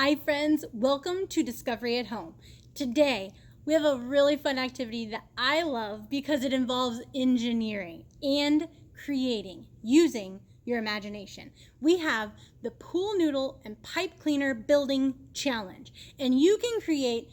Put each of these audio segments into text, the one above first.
Hi friends, welcome to Discovery at Home. Today we have a really fun activity that I love because it involves engineering and creating using your imagination. We have the pool noodle and pipe cleaner building challenge, and you can create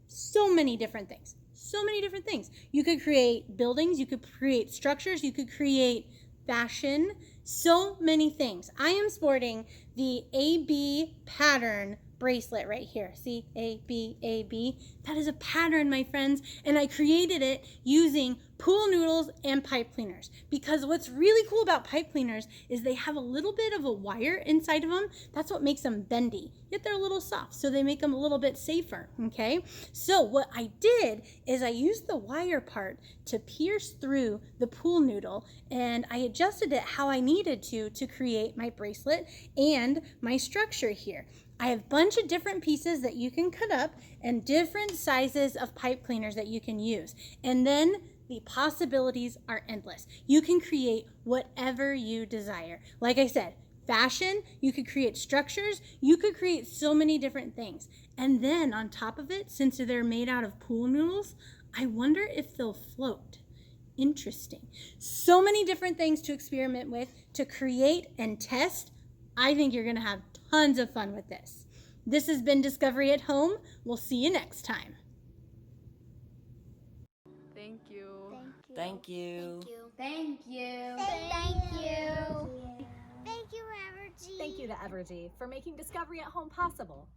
so many different things. So many different things. You could create buildings, you could create structures, you could create fashion, so many things. I am sporting the AB pattern bracelet right here. See, A, B, A, B. That is a pattern, my friends, and I created it using pool noodles and pipe cleaners, because what's really cool about pipe cleaners is they have a little bit of a wire inside of them. That's what makes them bendy, yet they're a little soft, so they make them a little bit safer, okay? So what I did is I used the wire part to pierce through the pool noodle, and I adjusted it how I needed to create my bracelet and my structure here. I have a bunch of different pieces that you can cut up and different sizes of pipe cleaners that you can use. And then the possibilities are endless. You can create whatever you desire. Like I said, fashion, you could create structures, you could create so many different things. And then on top of it, since they're made out of pool noodles, I wonder if they'll float. Interesting. So many different things to experiment with, to create and test. I think you're going to have tons of fun with this. This has been Discovery at Home. We'll see you next time. Thank you. Thank you. Thank you. Thank you. Thank you, Evergy. Thank you to Evergy for making Discovery at Home possible.